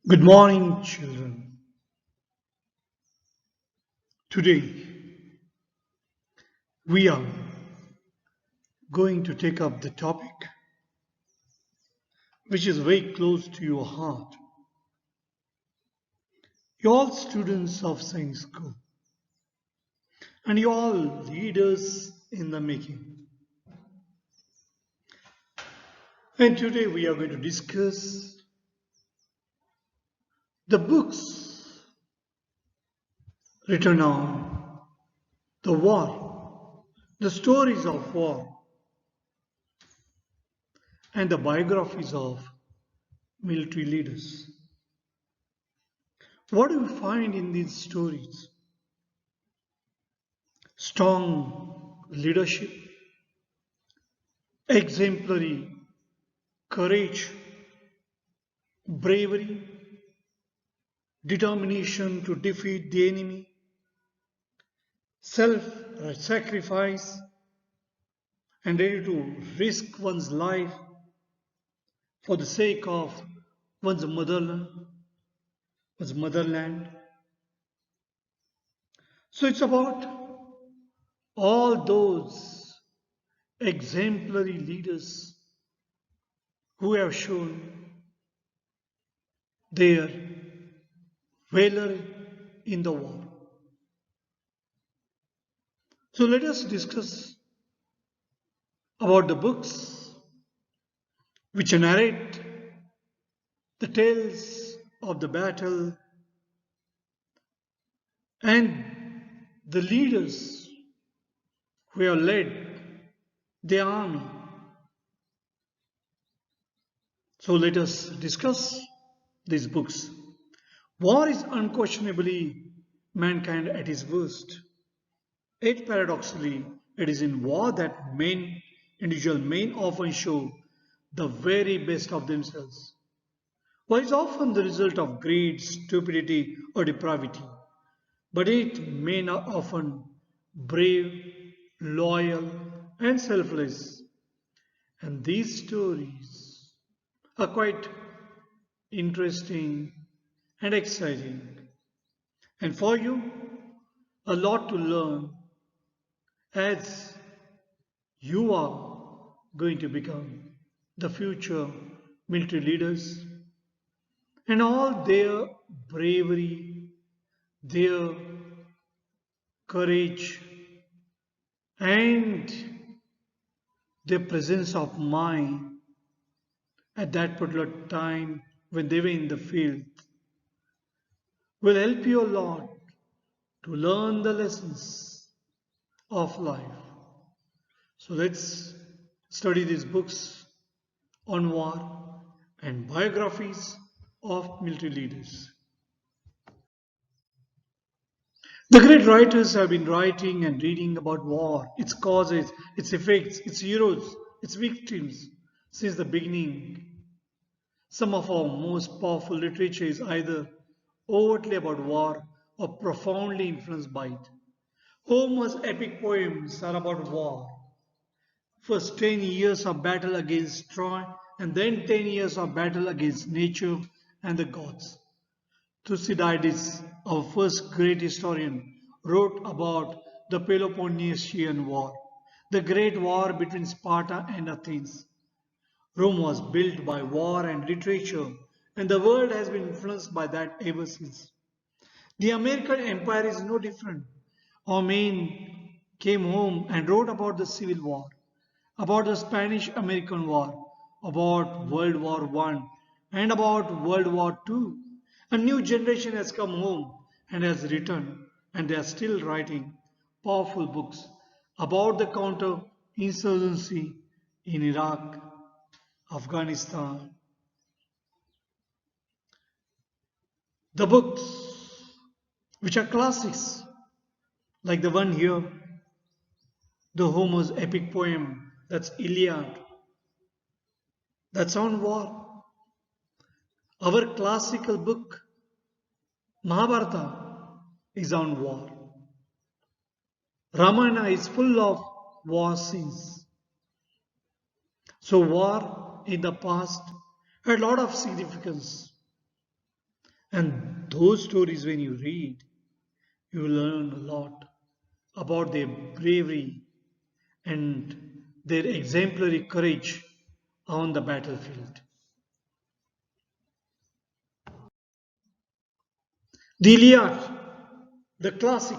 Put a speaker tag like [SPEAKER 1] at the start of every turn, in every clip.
[SPEAKER 1] Good morning, children. Today we are going to take up the topic which is very close to your heart. You're all students of science school and you're all leaders in the making. And today we are going to discuss the books written on the war, the stories of war, and the biographies of military leaders. What do we find in these stories? Strong leadership, exemplary courage, bravery, determination to defeat the enemy, self sacrifice, and ready to risk one's life for the sake of one's motherland. So it's about all those exemplary leaders who have shown their valor in the war. So let us discuss about the books which narrate the tales of the battle and the leaders who have led the army. So let us discuss these books. War is unquestionably mankind at its worst. Yet paradoxically, it is in war that individual men often show the very best of themselves. War is often the result of greed, stupidity, or depravity, but it may not often brave, loyal, and selfless. And these stories are quite interesting and exciting. And for you, a lot to learn as you are going to become the future military leaders and all their bravery, their courage, and their presence of mind at that particular time when they were in the field will help you a lot to learn the lessons of life. So let's study these books on war and biographies of military leaders. The great writers have been writing and reading about war, its causes, its effects, its heroes, its victims since the beginning. Some of our most powerful literature is either overtly about war or profoundly influenced by it. Homer's epic poems are about war. First 10 years of battle against Troy, and then 10 years of battle against nature and the gods. Thucydides, our first great historian, wrote about the Peloponnesian War, the great war between Sparta and Athens. Rome was built by war and literature, and the world has been influenced by that ever since. The American Empire is no different. Our men came home and wrote about the Civil War, about the Spanish American War, about World War I, and about World War II. A new generation has come home and has written, and they are still writing powerful books about the counter insurgency in Iraq, Afghanistan. The books which are classics, like the one here, the Homer's epic poem, that's Iliad, that's on war. Our classical book, Mahabharata, is on war. Ramayana is full of war scenes. So war in the past had a lot of significance. And those stories, when you read, you learn a lot about their bravery and their exemplary courage on the battlefield. The Iliad, the classic,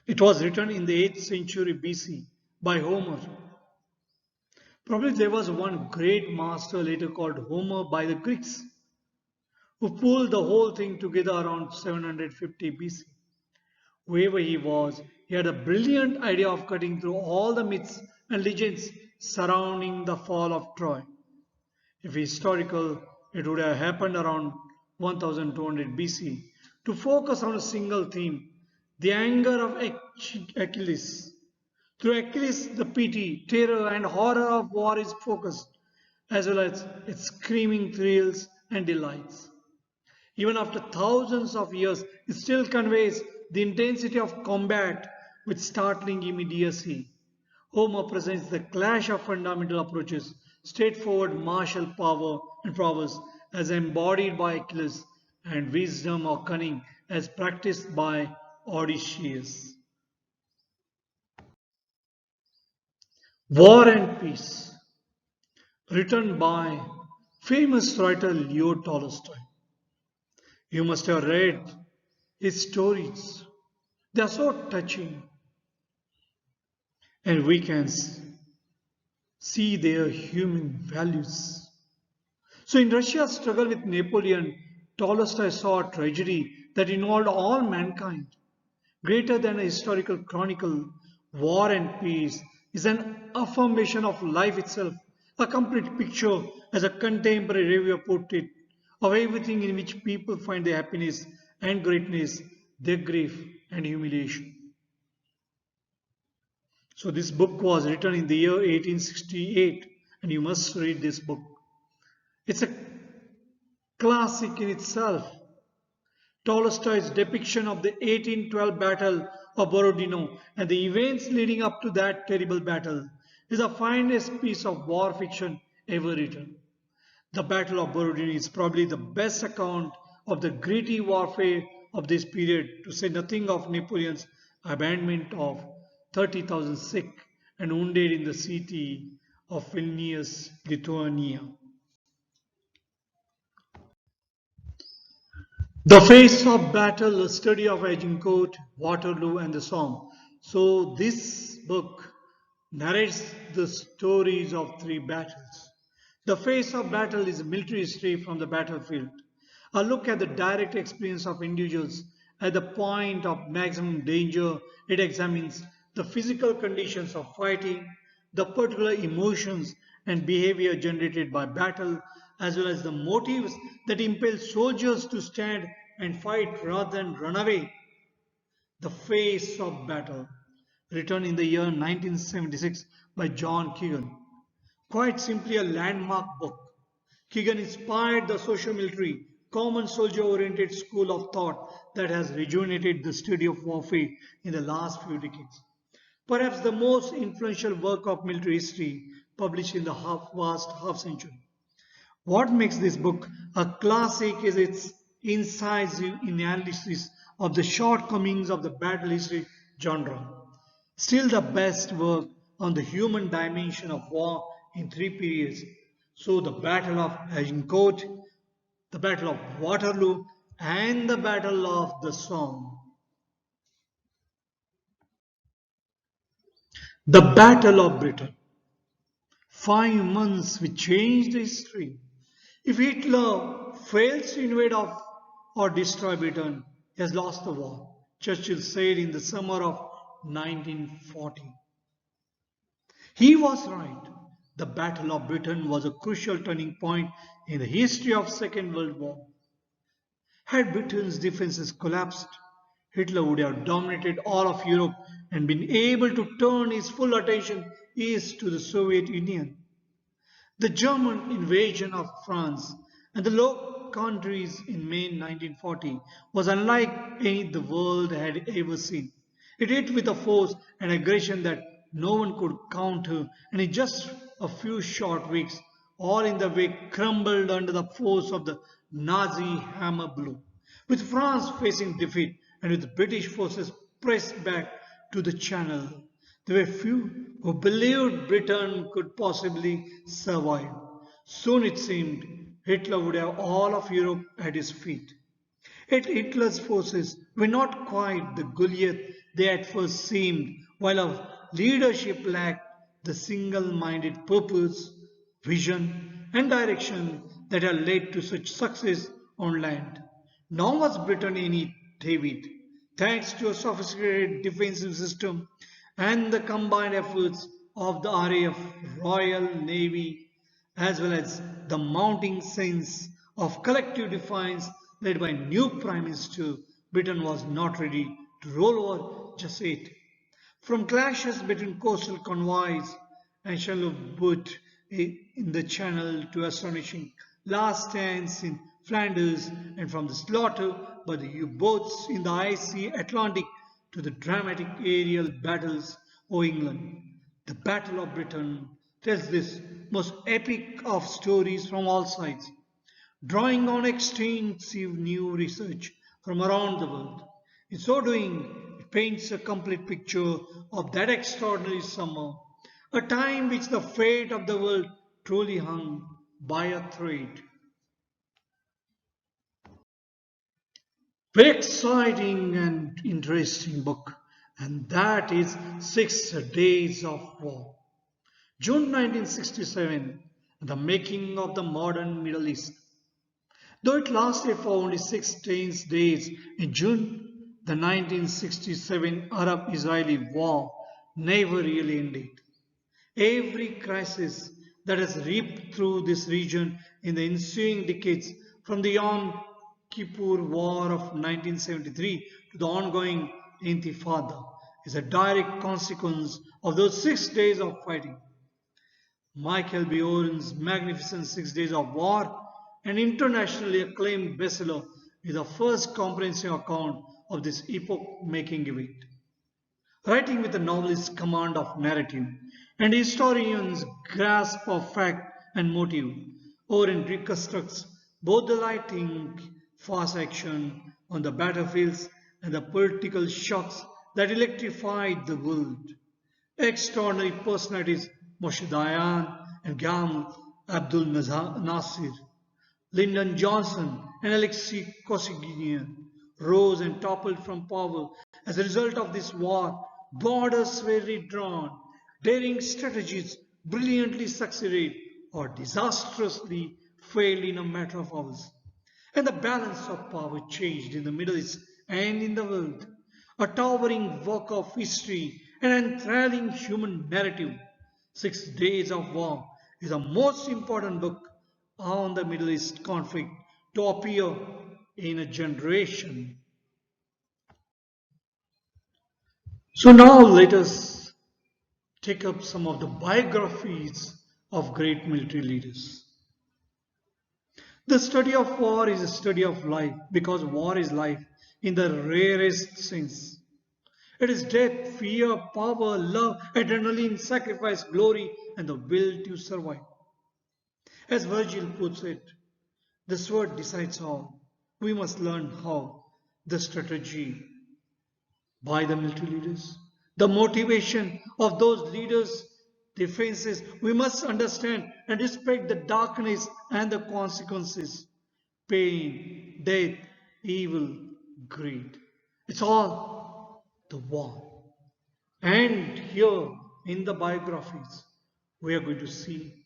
[SPEAKER 1] it was written in the 8th century BC by Homer. Probably there was one great master later called Homer by the Greeks who pulled the whole thing together around 750 BC. Whoever he was, he had a brilliant idea of cutting through all the myths and legends surrounding the fall of Troy. If historical, it would have happened around 1200 BC to focus on a single theme, the anger of Achilles. Through Achilles, the pity, terror, and horror of war is focused, as well as its screaming thrills and delights. Even after thousands of years, it still conveys the intensity of combat with startling immediacy. Homer presents the clash of fundamental approaches, straightforward martial power and prowess as embodied by Achilles, and wisdom or cunning as practiced by Odysseus. War and Peace, written by famous writer Leo Tolstoy. You must have read his stories. They are so touching, and we can see their human values. So, in Russia's struggle with Napoleon, Tolstoy saw a tragedy that involved all mankind. Greater than a historical chronicle, War and Peace is an affirmation of life itself, a complete picture, as a contemporary reviewer put it, of everything in which people find their happiness and greatness, their grief and humiliation. So, this book was written in the year 1868, and you must read this book. It's a classic in itself. Tolstoy's depiction of the 1812 Battle of Borodino and the events leading up to that terrible battle is the finest piece of war fiction ever written. The Battle of Borodino is probably the best account of the gritty warfare of this period, to say nothing of Napoleon's abandonment of 30,000 sick and wounded in the city of Vilnius, Lithuania. The Face of Battle, a study of Agincourt, Waterloo, and the Somme. So, this book narrates the stories of three battles. The Face of Battle is military history from the battlefield. A look at the direct experience of individuals at the point of maximum danger. It examines the physical conditions of fighting, the particular emotions and behavior generated by battle, as well as the motives that impel soldiers to stand and fight rather than run away. The Face of Battle, written in the year 1976 by John Keegan. Quite simply a landmark book. Keegan inspired the socio-military, common soldier-oriented school of thought that has rejuvenated the study of warfare in the last few decades. Perhaps the most influential work of military history published in the vast half century. What makes this book a classic is its incisive analysis of the shortcomings of the battle history genre. Still the best work on the human dimension of war in three periods. So the Battle of Agincourt, the Battle of Waterloo, and the Battle of the Somme. The Battle of Britain. 5 months which changed history. If Hitler fails to invade or destroy Britain, he has lost the war, Churchill said in the summer of 1940. He was right. The Battle of Britain was a crucial turning point in the history of Second World War. Had Britain's defenses collapsed, Hitler would have dominated all of Europe and been able to turn his full attention east to the Soviet Union. The German invasion of France and the Low Countries in May 1940 was unlike any the world had ever seen. It hit with a force and aggression that no one could counter, and in just a few short weeks, all in the way crumbled under the force of the Nazi hammer blow. With France facing defeat and with British forces pressed back to the Channel, there were few who believed Britain could possibly survive. Soon it seemed Hitler would have all of Europe at his feet. Yet Hitler's forces were not quite the Goliath they at first seemed, while our leadership lacked the single-minded purpose, vision, and direction that had led to such success on land. Nor was Britain any David. Thanks to a sophisticated defensive system and the combined efforts of the RAF, Royal Navy, as well as the mounting sense of collective defiance led by new Prime Minister, Britain was not ready to roll over just yet. From clashes between coastal convoys and shallow boat in the Channel to astonishing last stands in Flanders and from the slaughter by the U-boats in the icy Atlantic to the dramatic aerial battles of England. The Battle of Britain tells this most epic of stories from all sides, drawing on extensive new research from around the world. In so doing, it paints a complete picture of that extraordinary summer, a time which the fate of the world truly hung by a thread. Very exciting and interesting book, and that is Six Days of War. June 1967, the making of the modern Middle East. Though it lasted for only 16 days in June, the 1967 Arab-Israeli war never really ended. Every crisis that has ripped through this region in the ensuing decades, from the Yom Kippur War of 1973 to the ongoing Intifada, is a direct consequence of those 6 days of fighting. Michael B. Oren's magnificent 6 Days of War, an internationally acclaimed bestseller, is the first comprehensive account of this epoch-making event. Writing with a novelist's command of narrative and a historian's grasp of fact and motive, Oren reconstructs both the lightning, fast action on the battlefields and the political shocks that electrified the world. Extraordinary personalities Moshe Dayan and Gamal Abdul Nasir, Lyndon Johnson and Alexei Kosygin rose and toppled from power as a result of this war. Borders were redrawn, daring strategies brilliantly succeeded or disastrously failed in a matter of hours. And the balance of power changed in the Middle East and in the world. A towering work of history, an enthralling human narrative. 6 Days of War is the most important book on the Middle East conflict to appear in a generation. So now let us take up some of the biographies of great military leaders. The study of war is a study of life because war is life in the rarest sense. It is death, fear, power, love, adrenaline, sacrifice, glory, and the will to survive. As Virgil puts it, the sword decides all. We must learn how. The strategy by the military leaders, the motivation of those leaders' defenses. We must understand and respect the darkness and the consequences. Pain, death, evil, greed. It's all the war. And here in the biographies, we are going to see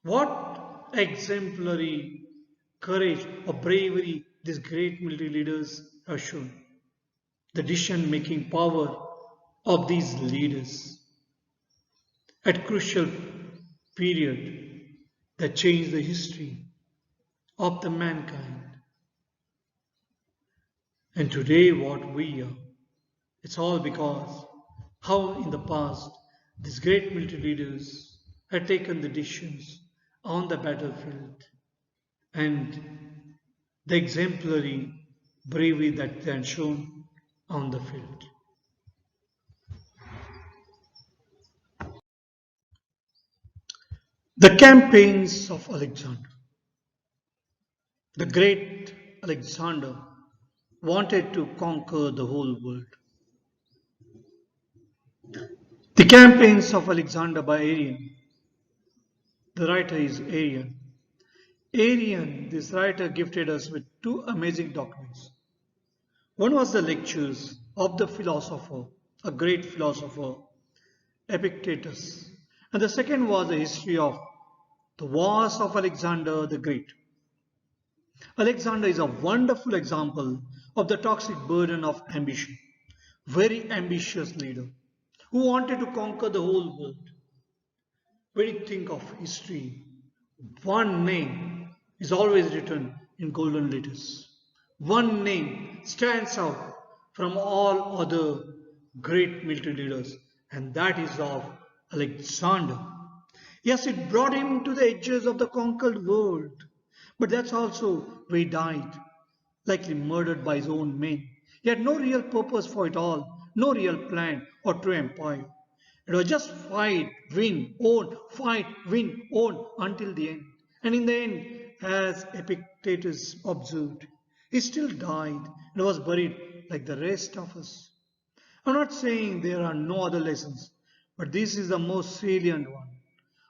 [SPEAKER 1] what exemplary courage or bravery these great military leaders have shown. The decision making power of these leaders at crucial period that changed the history of the mankind. And today what we are, it's all because how in the past these great military leaders had taken the decisions on the battlefield and the exemplary bravery that they had shown on the field. The campaigns of Alexander. The great Alexander wanted to conquer the whole world. The campaigns of Alexander by Arian. The writer is Arian. Arian, this writer, gifted us with two amazing documents. One was the lectures of the philosopher, a great philosopher, Epictetus. And the second was the history of the wars of Alexander the Great. Alexander is a wonderful example of the toxic burden of ambition. Very ambitious leader who wanted to conquer the whole world. When you think of history, one name is always written in golden letters. One name stands out from all other great military leaders, and that is of Alexander. Yes, it brought him to the edges of the conquered world, but that's also where he died, likely murdered by his own men. He had no real purpose for it all, no real plan or true empire. It was just fight, win, own until the end. And in the end, as Epictetus observed, he still died and was buried like the rest of us. I'm not saying there are no other lessons, but this is the most salient one.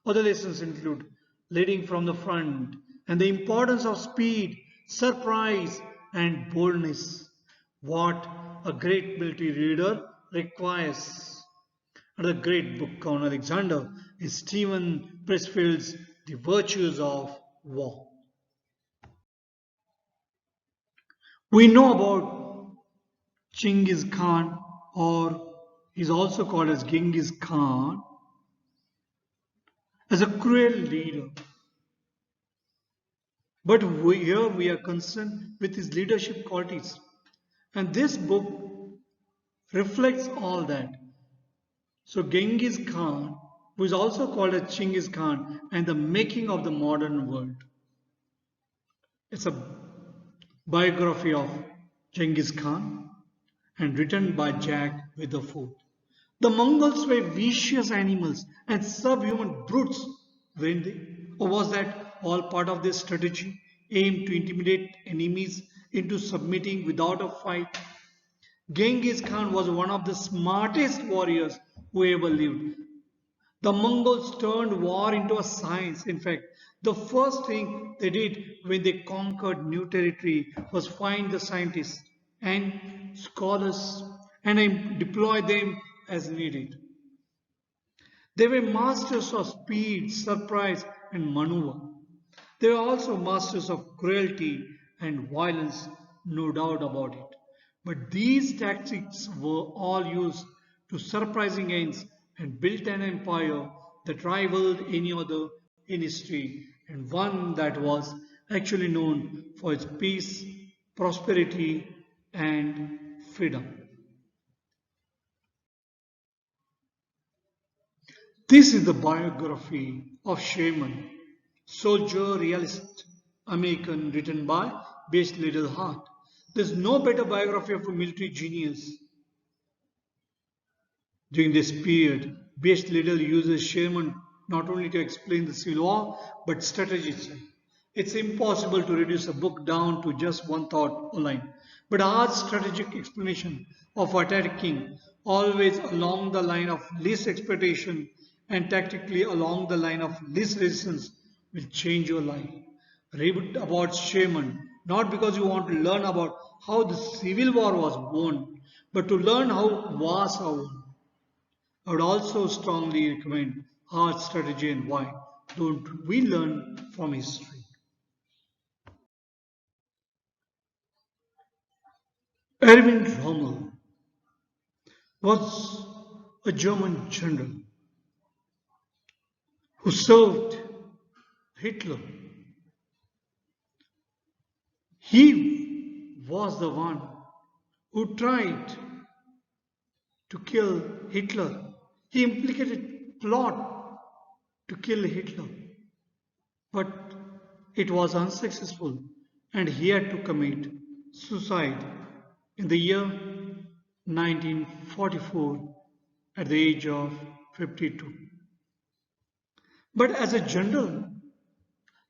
[SPEAKER 1] Other lessons include leading from the front and the importance of speed, surprise, and boldness. What a great military leader requires. Another great book on Alexander is Stephen Pressfield's The Virtues of War. We know about Chinggis Khan, or he's also called as Genghis Khan, as a cruel leader. But here we are concerned with his leadership qualities. And this book reflects all that. So Genghis Khan, who is also called as Chinggis Khan, and the making of the modern world. It's a biography of Genghis Khan and written by Jack Witherford. The Mongols were vicious animals and subhuman brutes, weren't they? Or was that all part of their strategy, aimed to intimidate enemies into submitting without a fight? Genghis Khan was one of the smartest warriors who ever lived. The Mongols turned war into a science. In fact, the first thing they did when they conquered new territory was find the scientists and scholars and deploy them as needed. They were masters of speed, surprise, and maneuver. They were also masters of cruelty and violence, no doubt about it. But these tactics were all used to surprising ends and built an empire that rivaled any other in history, and one that was actually known for its peace, prosperity, and freedom. This is the biography of Shaman, soldier realist American written by Best Little Heart. There's no better biography of a military genius. During this period, Best Little uses Sherman not only to explain the Civil War but strategy itself. It's impossible to reduce a book down to just one thought or line. But our strategic explanation of attacking always along the line of least exploitation and tactically along the line of least resistance will change your life. Read about Sherman not because you want to learn about how the Civil War was won, but to learn how wars are won. I would also strongly recommend Art Strategy and Why. Don't we learn from history? Erwin Rommel was a German general who served Hitler. He was the one who tried to kill Hitler. He implicated plot to kill Hitler, but it was unsuccessful and he had to commit suicide in the year 1944 at the age of 52. But as a general,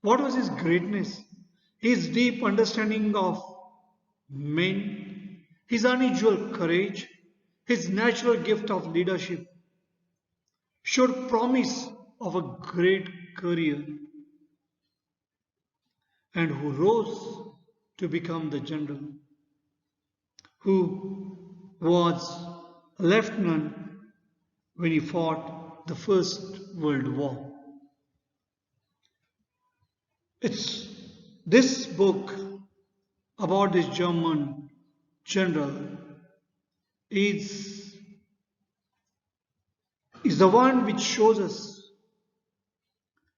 [SPEAKER 1] what was his greatness? His deep understanding of men, his unusual courage, his natural gift of leadership showed promise of a great career and who rose to become the general, who was a lieutenant when he fought the First World War. It's this book about this German general is, is the one which shows us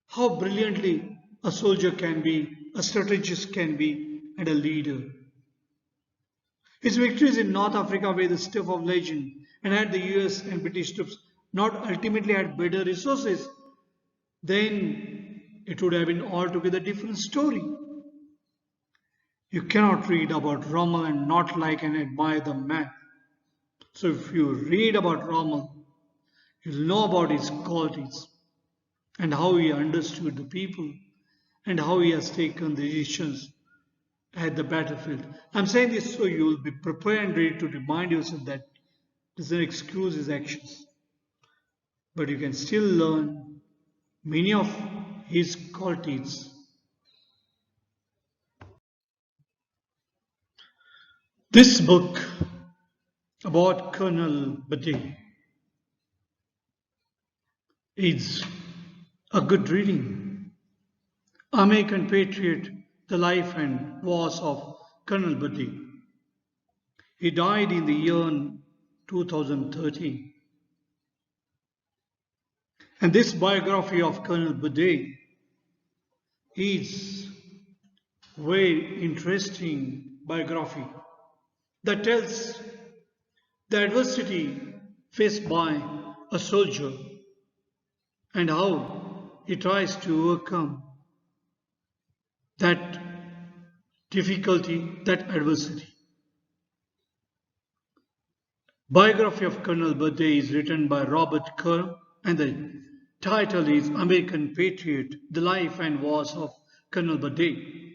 [SPEAKER 1] how brilliantly a soldier can be, a strategist can be, and a leader. His victories in North Africa were the stuff of legend, and had the US and British troops not ultimately had better resources, then it would have been altogether different story. You cannot read about Rommel and not like and admire the man. So if you read about Rommel, you'll know about his qualities and how he understood the people and how he has taken the decisions at the battlefield. I'm saying this so you will be prepared and ready to remind yourself that doesn't excuse his actions, but you can still learn many of his qualities. This book about Colonel Bade is a good reading. American Patriot, The Life and Wars of Colonel Bade. He died in the year 2013. And this biography of Colonel Bade is very interesting biography that tells the adversity faced by a soldier and how he tries to overcome that difficulty, that adversity. Biography of Colonel Bade is written by Robert Kerr and the title is American Patriot, The Life and Wars of Colonel Bade.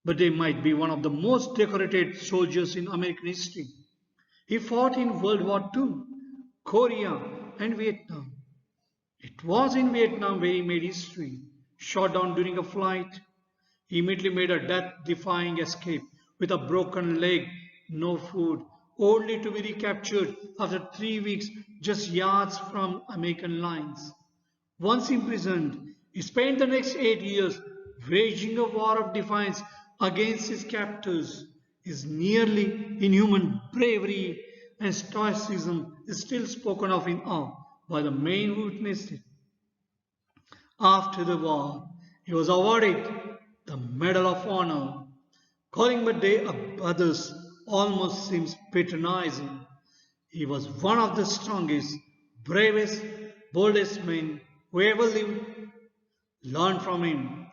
[SPEAKER 1] Bade might be one of the most decorated soldiers in American history. He fought in World War II, Korea and Vietnam. It was in Vietnam where he made history. Shot down during a flight, he immediately made a death-defying escape with a broken leg, no food, only to be recaptured after 3 weeks just yards from American lines. Once imprisoned, he spent the next 8 years waging a war of defiance against his captors. His nearly inhuman bravery and stoicism is still spoken of in awe by the men who witnessed it. After the war, he was awarded the Medal of Honor. Calling Bade a brothers almost seems patronizing. He was one of the strongest, bravest, boldest men who ever lived. Learn from him.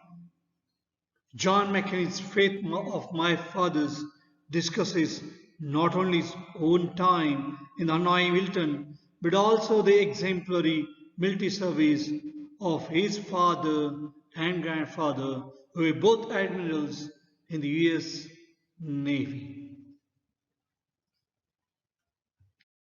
[SPEAKER 1] John McCain's Faith of My Fathers discusses not only his own time in the Hanoi Hilton, but also the exemplary military service of his father and grandfather, who were both admirals in the US Navy.